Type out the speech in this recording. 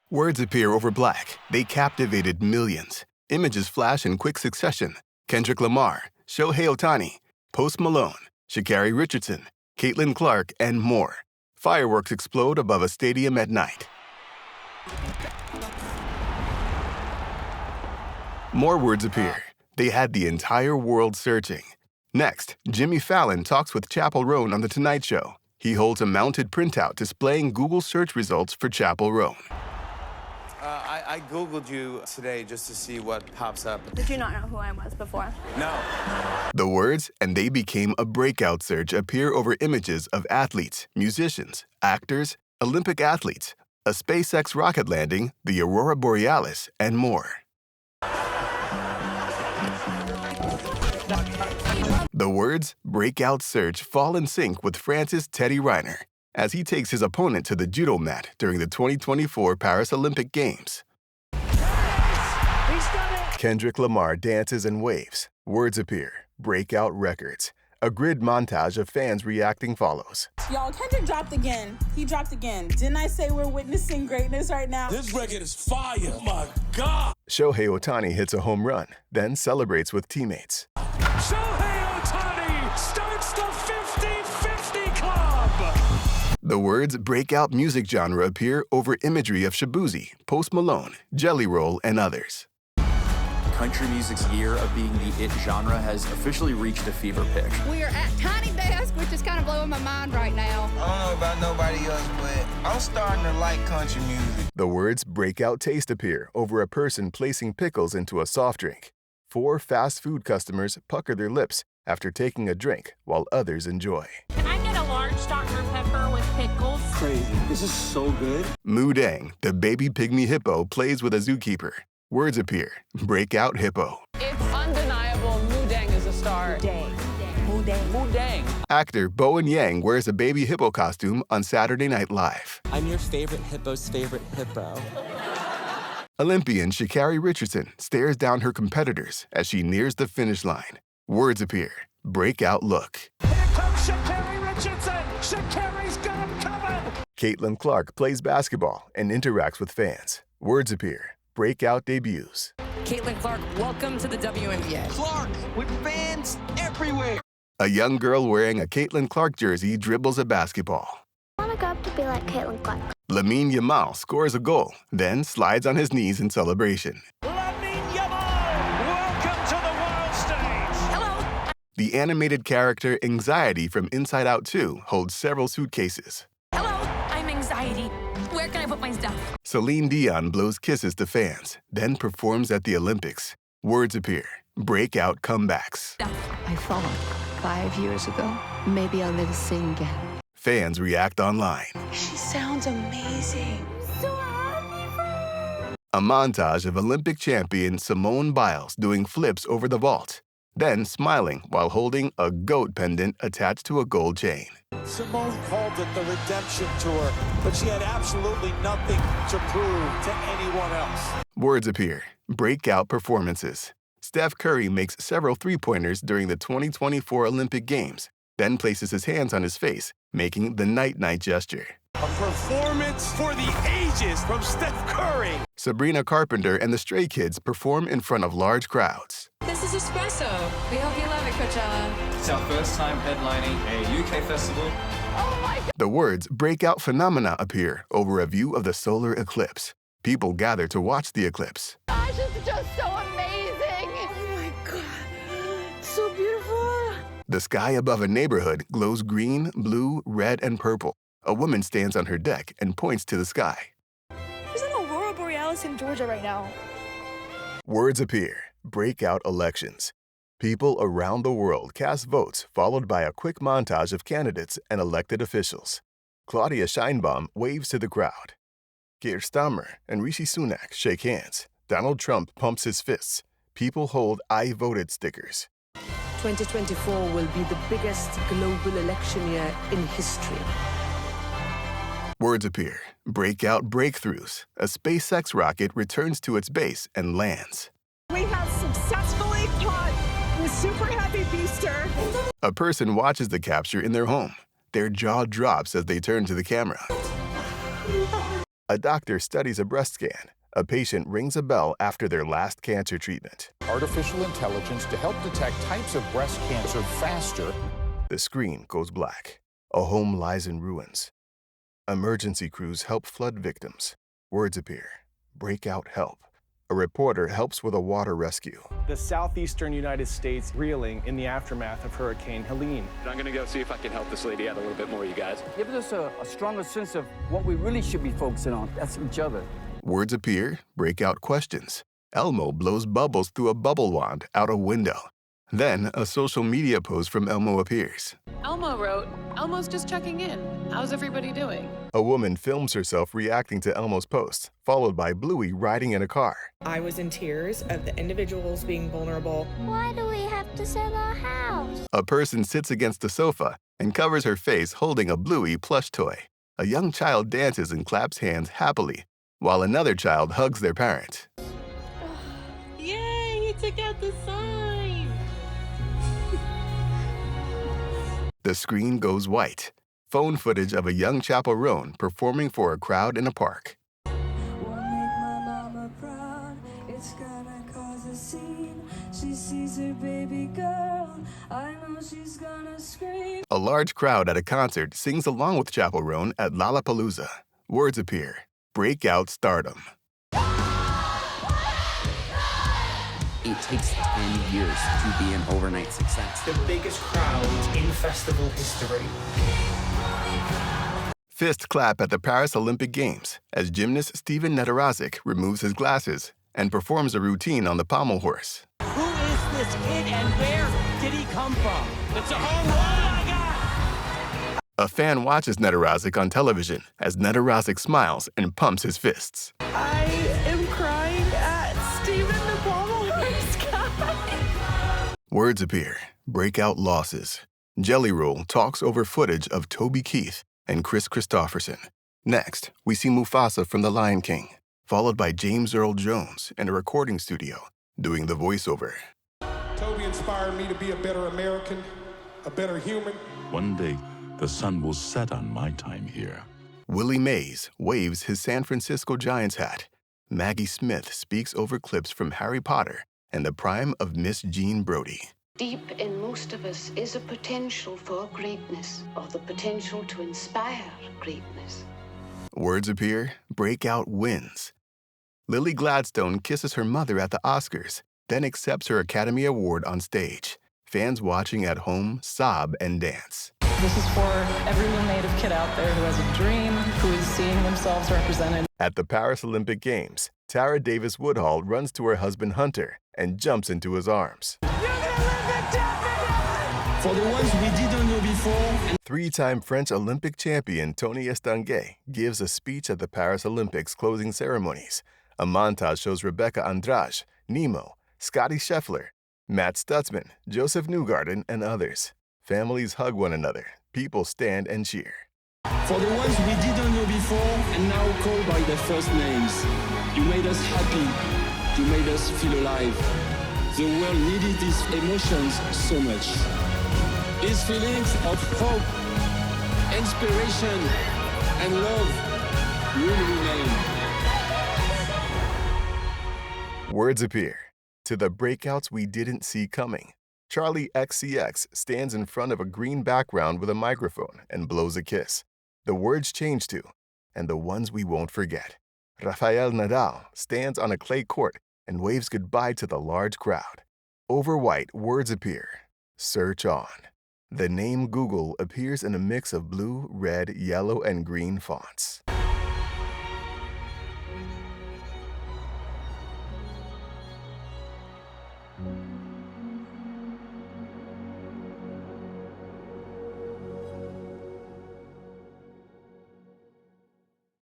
Words appear over black. They captivated millions. Images flash in quick succession. Kendrick Lamar, Shohei Ohtani, Post Malone, Sha'Carri Richardson, Caitlin Clark, and more. Fireworks explode above a stadium at night. More words appear. They had the entire world searching. Next, Jimmy Fallon talks with Chappell Roan on The Tonight Show. He holds a mounted printout displaying Google search results for Chappell Roan. I Googled you today just to see what pops up. Did you not know who I was before? No. The words, and they became a breakout search, appear over images of athletes, musicians, actors, Olympic athletes, a SpaceX rocket landing, the Aurora Borealis, and more. The words, breakout search, fall in sync with France's Teddy Riner as he takes his opponent to the judo mat during the 2024 Paris Olympic Games. Kendrick Lamar dances and waves. Words appear. Breakout records. A grid montage of fans reacting follows. Y'all, Kendrick dropped again. He dropped again. Didn't I say we're witnessing greatness right now? This record is fire. Oh my God. Shohei Ohtani hits a home run, then celebrates with teammates. Shohei Ohtani starts the 50-50 club. The words breakout music genre appear over imagery of Shaboozey, Post Malone, Jelly Roll, and others. Country music's year of being the it genre has officially reached a fever pitch. We are at Tiny Desk, which is kind of blowing my mind right now. I don't know about nobody else, but I'm starting to like country music. The words breakout taste appear over a person placing pickles into a soft drink. 4 fast food customers pucker their lips after taking a drink while others enjoy. Can I get a large Dr. Pepper with pickles? Crazy. This is so good. Moodang, the baby pygmy hippo, plays with a zookeeper. Words appear. Breakout hippo. It's undeniable. Moodang is a star. Moodang. Actor Bowen Yang wears a baby hippo costume on Saturday Night Live. I'm your favorite hippo's favorite hippo. Olympian Sha'Carri Richardson stares down her competitors as she nears the finish line. Words appear. Breakout look. Here comes Sha'Carri Richardson. Sha'Carri's got him covered. Caitlin Clark plays basketball and interacts with fans. Words appear. Breakout debuts. Caitlin Clark, welcome to the WNBA. Clark with fans everywhere. A young girl wearing a Caitlin Clark jersey dribbles a basketball. I want to grow up to be like Caitlin Clark. Lamine Yamal scores a goal, then slides on his knees in celebration. Lamine Yamal, welcome to the world stage. Hello. The animated character Anxiety from Inside Out 2 holds several suitcases. Hello, I'm Anxiety. Where can I put my stuff? Celine Dion blows kisses to fans, then performs at the Olympics. Words appear. Breakout comebacks. I fall 5 years ago. Maybe I'll never sing again. Fans react online. She sounds amazing. So happy for her. A montage of Olympic champion Simone Biles doing flips over the vault, then smiling while holding a goat pendant attached to a gold chain. Simone called it the redemption tour, but she had absolutely nothing to prove to anyone else. Words appear. Breakout performances. Steph Curry makes several three-pointers during the 2024 Olympic Games, then places his hands on his face, making the night-night gesture. A performance for the ages from Steph Curry. Sabrina Carpenter and the Stray Kids perform in front of large crowds. This is Espresso. We hope you love it, Coachella. It's our first time headlining a UK festival. Oh my God. The words breakout phenomena appear over a view of the solar eclipse. People gather to watch the eclipse. Gosh, it's just so amazing. Oh my God. It's so beautiful. The sky above a neighborhood glows green, blue, red, and purple. A woman stands on her deck and points to the sky. There's an Aurora Borealis in Georgia right now. Words appear. Breakout elections. People around the world cast votes, followed by a quick montage of candidates and elected officials. Claudia Sheinbaum waves to the crowd. Keir Starmer and Rishi Sunak shake hands. Donald Trump pumps his fists. People hold I voted stickers. 2024 will be the biggest global election year in history. Words appear. Breakout breakthroughs. A SpaceX rocket returns to its base and lands. We have successfully caught the Super Heavy booster. A person watches the capture in their home. Their jaw drops as they turn to the camera. A doctor studies a breast scan. A patient rings a bell after their last cancer treatment. Artificial intelligence to help detect types of breast cancer faster. The screen goes black. A home lies in ruins. Emergency crews help flood victims. Words appear. Breakout help. A reporter helps with a water rescue. The southeastern United States reeling in the aftermath of Hurricane Helene. I'm going to go see if I can help this lady out a little bit more, you guys. Give us a stronger sense of what we really should be focusing on. That's each other. Words appear. Breakout questions. Elmo blows bubbles through a bubble wand out a window. Then a social media post from Elmo appears. Elmo wrote, "Elmo's just checking in. How's everybody doing?" A woman films herself reacting to Elmo's post, followed by Bluey riding in a car. I was in tears of the individuals being vulnerable. Why do we have to sell our house? A person sits against a sofa and covers her face holding a Bluey plush toy. A young child dances and claps hands happily, while another child hugs their parent. Yay, he took out the sign. The screen goes white. Phone footage of a young Chappell Roan performing for a crowd in a park. A large crowd at a concert sings along with Chappell Roan at Lollapalooza. Words appear. Breakout Stardom. It takes 10 years to be an overnight success. The biggest crowd in festival history. Fist clap at the Paris Olympic Games as gymnast Steven Nedarazic removes his glasses and performs a routine on the pommel horse. Who is this kid and where did he come from? It's a home run, my God! A fan watches Nedarazic on television as Nedarazic smiles and pumps his fists. I am crying at Steven the pommel horse guy. Words appear. Breakout losses. Jelly Roll talks over footage of Toby Keith and Chris Christopherson. Next, we see Mufasa from The Lion King, followed by James Earl Jones in a recording studio doing the voiceover. Toby inspired me to be a better American, a better human. One day, the sun will set on my time here. Willie Mays waves his San Francisco Giants hat. Maggie Smith speaks over clips from Harry Potter and the prime of Miss Jean Brodie. Deep in most of us is a potential for greatness, or the potential to inspire greatness. Words appear. Breakout wins. Lily Gladstone kisses her mother at the Oscars, then accepts her Academy Award on stage. Fans watching at home sob and dance. This is for every little Native kid out there who has a dream, who is seeing themselves represented. At the Paris Olympic Games, Tara Davis Woodhull runs to her husband Hunter and jumps into his arms. For the ones we didn't know before. Three-time French Olympic champion Tony Estanguet gives a speech at the Paris Olympics closing ceremonies. A montage shows Rebecca Andrade, Nemo, Scotty Scheffler, Matt Stutzman, Joseph Newgarden, and others. Families hug one another. People stand and cheer. For the ones we didn't know before and now called by their first names. You made us happy. You made us feel alive. The world needed these emotions so much. These feelings of hope, inspiration, and love will remain. Words appear. To the breakouts we didn't see coming. Charlie XCX stands in front of a green background with a microphone and blows a kiss. The words change to, and the ones we won't forget. Rafael Nadal stands on a clay court and waves goodbye to the large crowd. Over white, words appear. Search on. The name Google appears in a mix of blue, red, yellow, and green fonts.